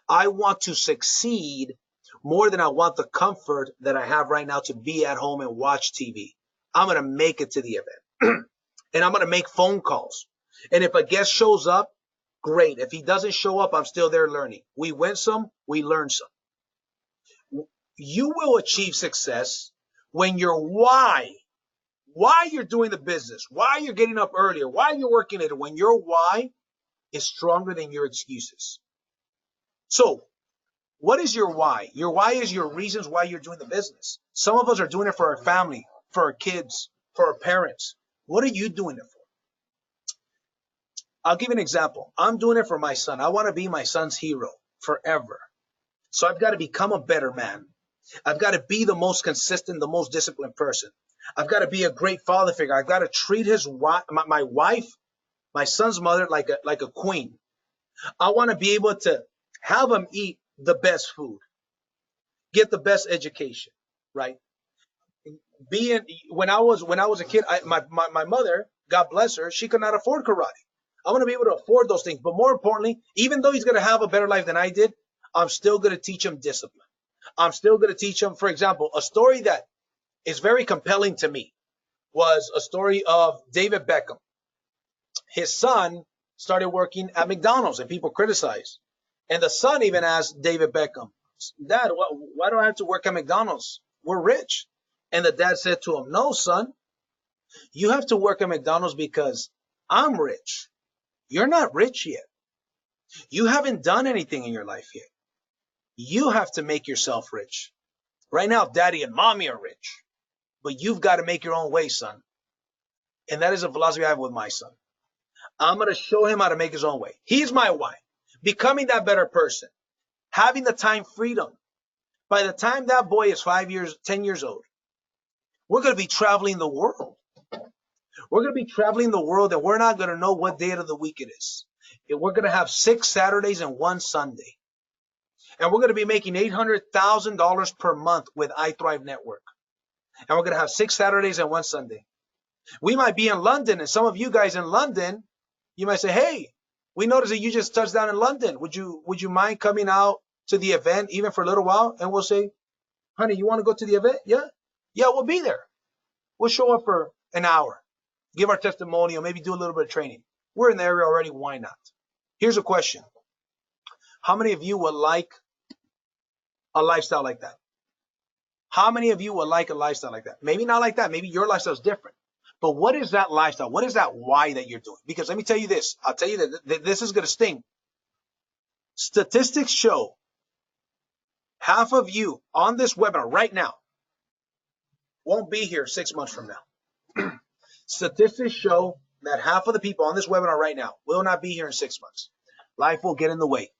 I want to succeed more than I want the comfort that I have right now to be at home and watch TV. I'm going to make it to the event. And I'm going to make phone calls. And if a guest shows up, great. If he doesn't show up, I'm still there learning. We win some, we learn some. You will achieve success when your why you're doing the business, why you're getting up earlier, why you're working later, when your why is stronger than your excuses. So what is your why? Your why is your reasons why you're doing the business. Some of us are doing it for our family, for our kids, for our parents. What are you doing it for? I'll give you an example. I'm doing it for my son. I want to be my son's hero forever. So I've got to become a better man. I've got to be the most consistent, the most disciplined person. I've got to be a great father figure. I've got to treat my wife, my son's mother, like a queen. I want to be able to have him eat the best food, get the best education, right? When I was a kid, my mother, God bless her, she could not afford karate. I want to be able to afford those things. But more importantly, even though he's going to have a better life than I did, I'm still going to teach him discipline. I'm still going to teach him, for example, a story that is very compelling to me was a story of David Beckham. His son started working at McDonald's and people criticized. And the son even asked David Beckham, Dad, why do I have to work at McDonald's? We're rich. And the dad said to him, no, son, you have to work at McDonald's because I'm rich. You're not rich yet. You haven't done anything in your life yet. You have to make yourself rich. Right now, daddy and mommy are rich, but you've got to make your own way, son. And that is a philosophy I have with my son. I'm going to show him how to make his own way. He's my why. Becoming that better person. Having the time freedom. By the time that boy is 10 years old, we're going to be traveling the world. We're going to be traveling the world and we're not going to know what day of the week it is. We're going to have 6 Saturdays and 1 Sunday. And we're going to be making $800,000 per month with iThrive Network. and we're going to have 6 Saturdays and 1 Sunday. We might be in London, and some of you guys in London, you might say, hey, we noticed that you just touched down in London. Would you mind coming out to the event even for a little while? And we'll say, honey, you want to go to the event? Yeah. Yeah, we'll be there. We'll show up for an hour, give our testimonial, maybe do a little bit of training. We're in the area already. Why not? Here's a question. How many of you would like a lifestyle like that? How many of you would like a lifestyle like that? Maybe not like that. Maybe your lifestyle is different. But what is that lifestyle? What is that why that you're doing? Because let me tell you this. I'll tell you that this is going to sting. Statistics show half of you on this webinar right now won't be here 6 months from now. Statistics show that half of the people on this webinar right now will not be here in 6 months. Life will get in the way.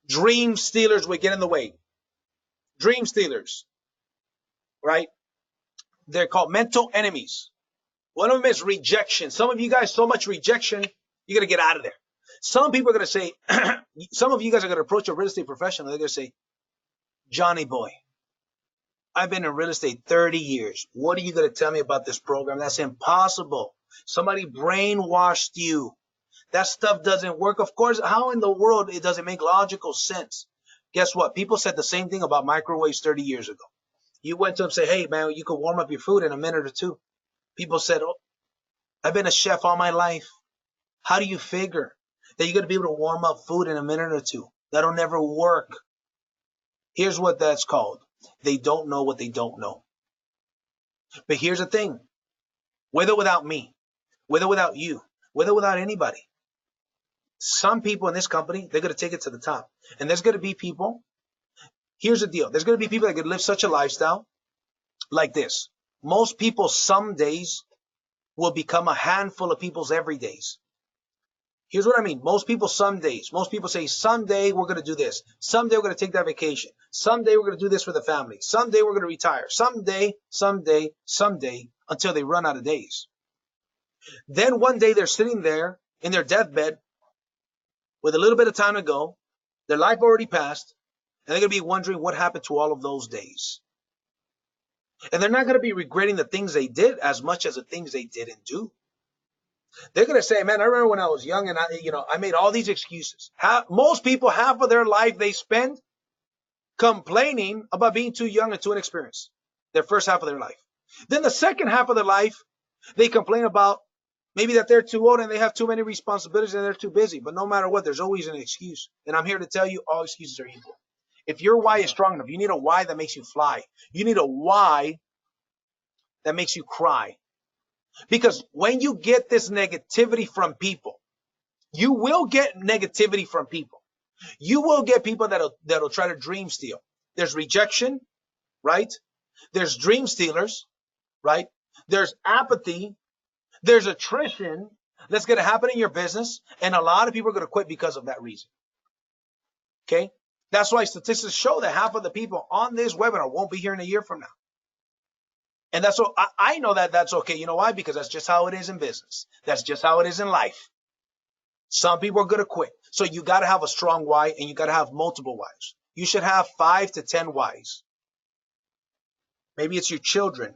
Dream stealers will get in the way. Dream stealers, right? They're called mental enemies. One of them is rejection. Some of you guys, so much rejection, you're going to get out of there. Some people are going to say, some of you guys are going to approach a real estate professional. They're going to say, Johnny boy, I've been in real estate 30 years. What are you going to tell me about this program? That's impossible. Somebody brainwashed you. That stuff doesn't work. Of course, how in the world it doesn't make logical sense? Guess what? People said the same thing about microwaves 30 years ago. You went to them and say, hey, man, you could warm up your food in a minute or two. People said, oh, I've been a chef all my life. How do you figure that you're going to be able to warm up food in a minute or two? That'll never work. Here's what that's called. They don't know what they don't know. But here's the thing. With or without me, with or without you, with or without anybody, some people in this company, they're going to take it to the top. And there's going to be people, here's the deal. There's going to be people that can live such a lifestyle like this. Most people some days will become a handful of people's every days. Here's what I mean. Most people some days. Most people say, someday we're going to do this. Someday we're going to take that vacation. Someday we're going to do this for the family. Someday we're going to retire. Someday, until they run out of days. Then one day they're sitting there in their deathbed with a little bit of time to go. Their life already passed. And they're going to be wondering what happened to all of those days. And they're not going to be regretting the things they did as much as the things they didn't do. They're going to say, man, I remember when I was young and I made all these excuses. Most people, half of their life they spend complaining about being too young and too inexperienced. Their first half of their life. Then the second half of their life, they complain about maybe that they're too old and they have too many responsibilities and they're too busy. But no matter what, there's always an excuse. And I'm here to tell you all excuses are evil. If your why is strong enough, you need a why that makes you fly. You need a why that makes you cry. Because when you get this negativity from people, you will get negativity from people. You will get people that'll try to dream steal. There's rejection, right? There's dream stealers, right? There's apathy. There's attrition that's going to happen in your business. And a lot of people are going to quit because of that reason. Okay? That's why statistics show that half of the people on this webinar won't be here in a year from now. And that's so I know that that's okay. You know why? Because that's just how it is in business. That's just how it is in life. Some people are going to quit. So you got to have a strong why and you got to have multiple whys. You should have 5 to 10 whys. Maybe it's your children.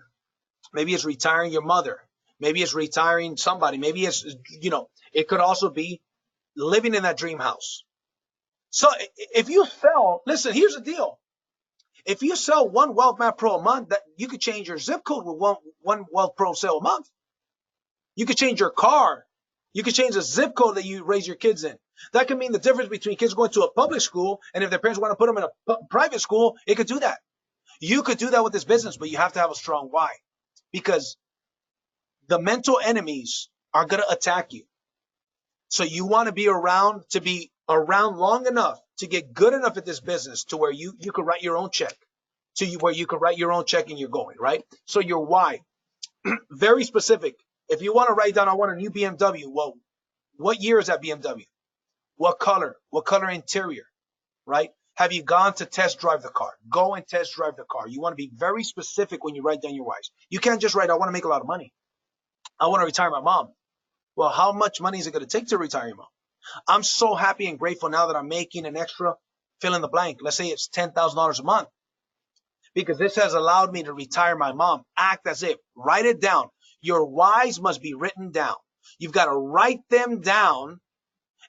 Maybe it's retiring your mother. Maybe it's retiring somebody. Maybe it's, it could also be living in that dream house. So if you sell, listen, here's the deal. If you sell one Wealth Map Pro a month, that you could change your zip code with one Wealth Pro sale a month. You could change your car. You could change the zip code that you raise your kids in. That could mean the difference between kids going to a public school and if their parents want to put them in a private school, it could do that. You could do that with this business, but you have to have a strong why because the mental enemies are going to attack you. So you want to be around long enough to get good enough at this business to where you could write your own check, where you could write your own check and you're going, right? So your why, very specific. If you want to write down, I want a new BMW. Well, what year is that BMW? What color? What color interior, right? Have you gone to test drive the car? Go and test drive the car. You want to be very specific when you write down your whys. You can't just write, I want to make a lot of money. I want to retire my mom. Well, how much money is it going to take to retire your mom? I'm so happy and grateful now that I'm making an extra fill in the blank. Let's say it's $10,000 a month. because this has allowed me to retire my mom. Act as if. Write it down. Your whys must be written down. You've got to write them down, and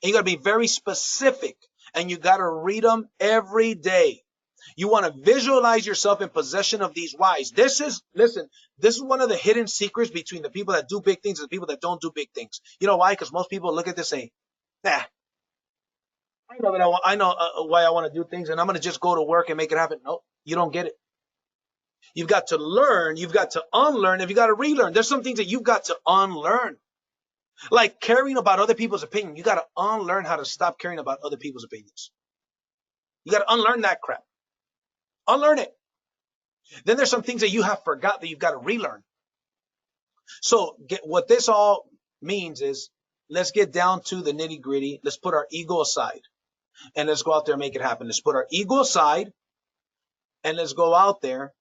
you got to be very specific, and you got to read them every day. You want to visualize yourself in possession of these whys. Listen, this is one of the hidden secrets between the people that do big things and the people that don't do big things. You know why? Because most people look at this and say, nah, I know why I want to do things, and I'm going to just go to work and make it happen. No, you don't get it. You've got to learn. You've got to unlearn. If you got to relearn, there's some things that you've got to unlearn. Like caring about other people's opinion. You got to unlearn how to stop caring about other people's opinions. You got to unlearn that crap. Unlearn it. Then there's some things that you have forgot that you've got to relearn. So what this all means is, let's get down to the nitty gritty. Let's put our ego aside and let's go out there and make it happen. Let's put our ego aside and let's go out there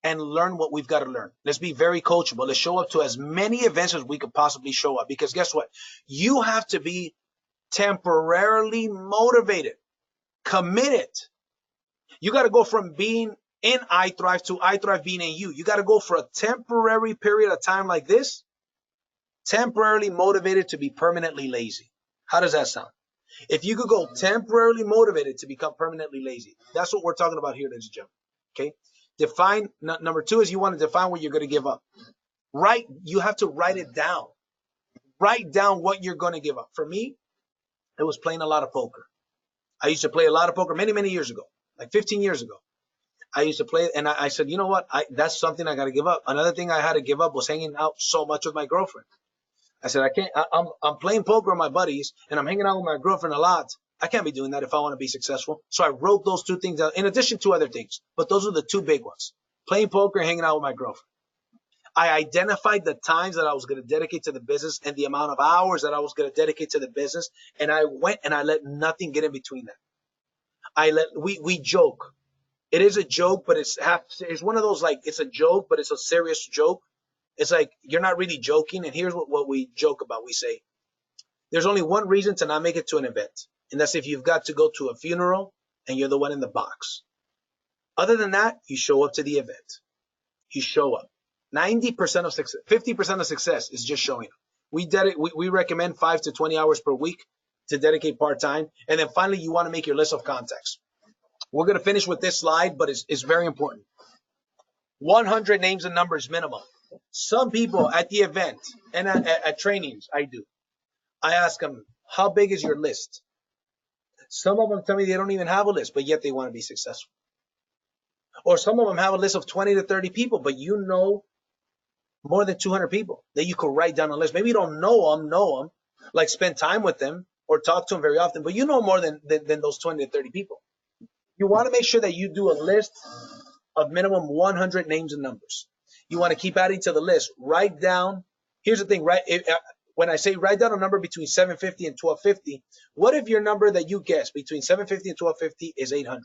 and learn what we've got to learn. Let's be very coachable. Let's show up to as many events as we could possibly show up, because guess what? You have to be temporarily motivated, committed. You got to go from being in iThrive to iThrive being in you. You got to go for a temporary period of time like this, temporarily motivated to be permanently lazy. How does that sound? If you could go temporarily motivated to become permanently lazy, that's what we're talking about here, ladies and gentlemen. Okay? Define, number two is you want to define what you're going to give up. You have to write it down. Write down what you're going to give up. For me, it was playing a lot of poker. I used to play a lot of poker many, many years ago, like 15 years ago. I used to play, and I said, you know what? That's something I got to give up. Another thing I had to give up was hanging out so much with my girlfriend. I said, I can't. I'm playing poker with my buddies, and I'm hanging out with my girlfriend a lot. I can't be doing that if I want to be successful. So I wrote those two things out, in addition to other things. But those are the two big ones: playing poker and hanging out with my girlfriend. I identified the times that I was going to dedicate to the business and the amount of hours that I was going to dedicate to the business, and I went and I let nothing get in between that. We joke. It is a joke, but it's one of those, like, it's a joke, but it's a serious joke. It's like you're not really joking. And here's what we joke about. We say, there's only one reason to not make it to an event, and that's if you've got to go to a funeral and you're the one in the box. Other than that, you show up to the event. You show up. 90% of success, 50% of success is just showing up. We recommend 5 to 20 hours per week to dedicate part-time. And then finally, you want to make your list of contacts. We're going to finish with this slide, but it's very important. 100 names and numbers minimum. Some people at the event and at trainings, I ask them, how big is your list? Some of them tell me they don't even have a list, but yet they want to be successful. Or some of them have a list of 20 to 30 people, but you know more than 200 people that you could write down a list. Maybe you don't know them, like spend time with them or talk to them very often, but you know more than those 20 to 30 people. You want to make sure that you do a list of minimum 100 names and numbers. You want to keep adding to the list. Write down. Here's the thing, when I say write down a number between 750 and 1250, what if your number that you guess between 750 and 1250 is 800?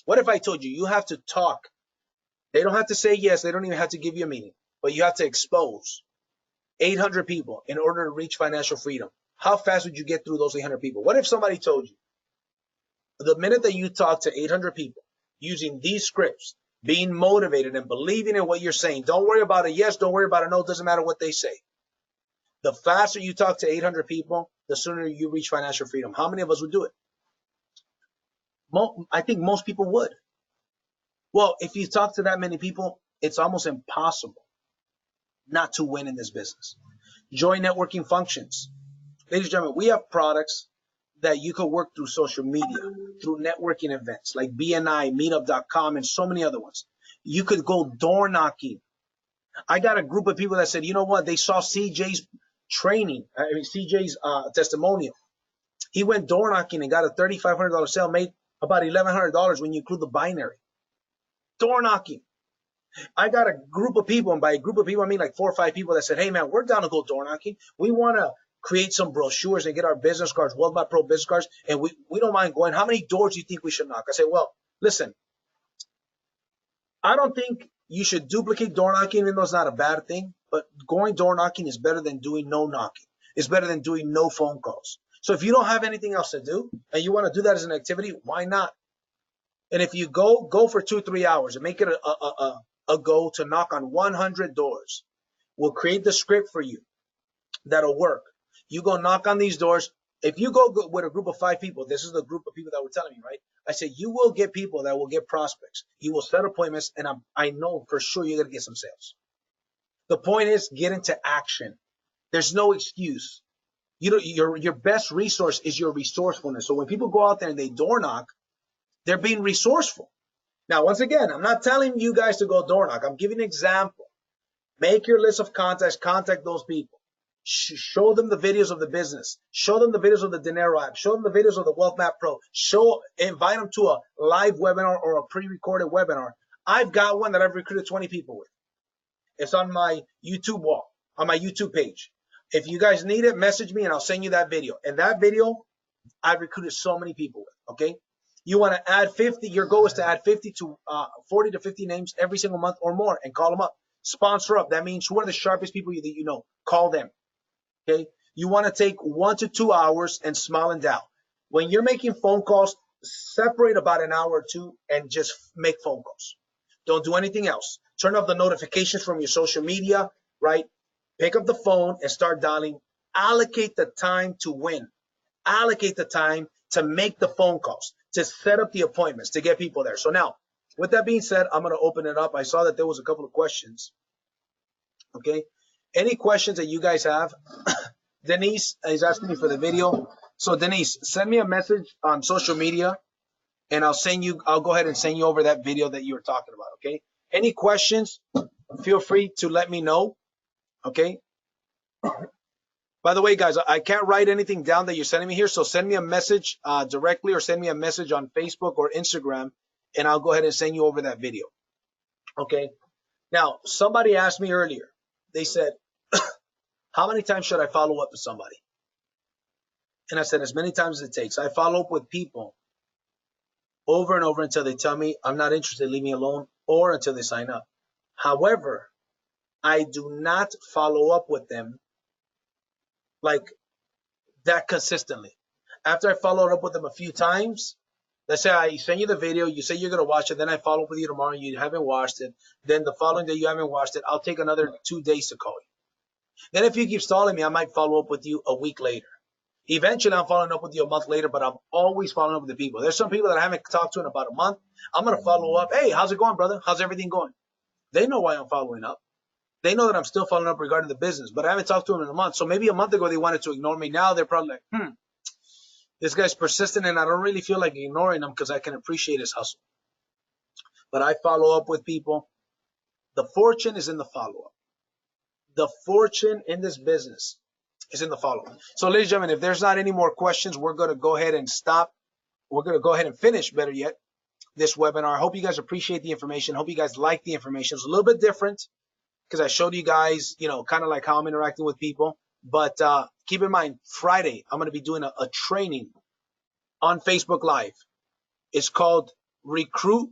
What if I told you have to talk? They don't have to say yes. They don't even have to give you a meaning, but you have to expose 800 people in order to reach financial freedom. How fast would you get through those 800 people? What if somebody told you, the minute that you talk to 800 people using these scripts, being motivated and believing in what you're saying, don't worry about a yes, don't worry about a no, doesn't matter what they say. The faster you talk to 800 people, the sooner you reach financial freedom. How many of us would do it? I think most people would. Well, if you talk to that many people, it's almost impossible not to win in this business. Join networking functions. Ladies and gentlemen, we have products that you could work through social media, through networking events like BNI, meetup.com, and so many other ones. You could go door knocking. I got a group of people that said, you know what? They saw CJ's CJ's testimonial. He went door knocking and got a $3,500 sale, made about $1,100 when you include the binary. Door knocking. I got a group of people, and by a group of people, I mean like 4 or 5 people that said, hey, man, we're down to go door knocking. We want to create some brochures and get our business cards, Worldwide Pro business cards, and we don't mind going. How many doors do you think we should knock? I say, well, listen, I don't think you should duplicate door knocking, even though it's not a bad thing, but going door knocking is better than doing no knocking. It's better than doing no phone calls. So if you don't have anything else to do and you want to do that as an activity, why not? And if you go for 2-3 hours and make it a goal to knock on 100 doors. We'll create the script for you that'll work. You go knock on these doors. If you go with a group of 5 people, this is the group of people that were telling me, right? I said, you will get people that will get prospects. You will set appointments, and I know for sure you're going to get some sales. The point is, get into action. There's no excuse. You know, your best resource is your resourcefulness. So when people go out there and they door knock, they're being resourceful. Now, once again, I'm not telling you guys to go door knock. I'm giving an example. Make your list of contacts, contact those people. Show them the videos of the business. Show them the videos of the Dinero app. Show them the videos of the Wealth Map Pro. Invite them to a live webinar or a pre-recorded webinar. I've got one that I've recruited 20 people with. It's on my YouTube wall, on my YouTube page. If you guys need it, message me and I'll send you that video. And that video, I've recruited so many people with, okay? You want to add 50, your goal is to add 50 to 40 to 50 names every single month or more and call them up. Sponsor up. That means who are the sharpest people that you know? Call them. Okay. You want to take 1 to 2 hours and smile and dial. When you're making phone calls, separate about an hour or two and just make phone calls. Don't do anything else. Turn off the notifications from your social media, right? Pick up the phone and start dialing. Allocate the time to win. Allocate the time to make the phone calls, to set up the appointments, to get people there. So now, with that being said, I'm going to open it up. I saw that there was a couple of questions. Okay. Any questions that you guys have? Denise is asking me for the video. So Denise, send me a message on social media and I'll go ahead and send you over that video that you were talking about. Okay. Any questions? Feel free to let me know. Okay. By the way, guys, I can't write anything down that you're sending me here. So send me a message directly or send me a message on Facebook or Instagram and I'll go ahead and send you over that video. Okay. Now, somebody asked me earlier, they said, how many times should I follow up with somebody? And I said, as many times as it takes. I follow up with people over and over until they tell me I'm not interested, leave me alone, or until they sign up. However, I do not follow up with them like that consistently. After I followed up with them a few times, let's say I send you the video, you say you're going to watch it, then I follow up with you tomorrow, you haven't watched it, then the following day you haven't watched it, I'll take another 2 days to call you. Then if you keep stalling me, I might follow up with you a week later. Eventually, I'm following up with you a month later, but I'm always following up with the people. There's some people that I haven't talked to in about a month. I'm going to follow up. Hey, how's it going, brother? How's everything going? They know why I'm following up. They know that I'm still following up regarding the business, but I haven't talked to them in a month. So maybe a month ago, they wanted to ignore me. Now they're probably like, this guy's persistent, and I don't really feel like ignoring him because I can appreciate his hustle. But I follow up with people. The fortune is in the follow-up. The fortune in this business is in the follow-up. So, ladies and gentlemen, if there's not any more questions, we're going to go ahead and stop. We're going to go ahead and finish, better yet, this webinar. I hope you guys appreciate the information. I hope you guys like the information. It's a little bit different because I showed you guys, kind of like how I'm interacting with people. But keep in mind, Friday, I'm going to be doing a training on Facebook Live. It's called Recruit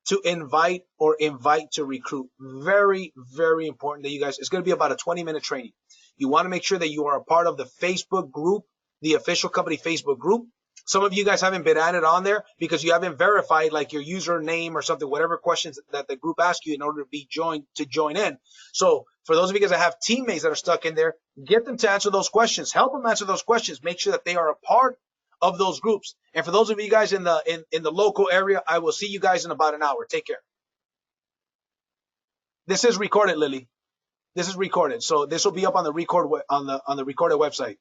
to Invite or Invite to Recruit. Very, very important that you guys, it's going to be about a 20-minute training. You want to make sure that you are a part of the Facebook group, the official company Facebook group. Some of you guys haven't been added on there because you haven't verified like your username or something, whatever questions that the group asks you in order to join in. So for those of you guys that have teammates that are stuck in there, get them to answer those questions. Help them answer those questions. Make sure that they are a part of those groups. And for those of you guys in the local area, I will see you guys in about an hour. Take care. This is recorded, Lily. This is recorded. So this will be up on the recorded website.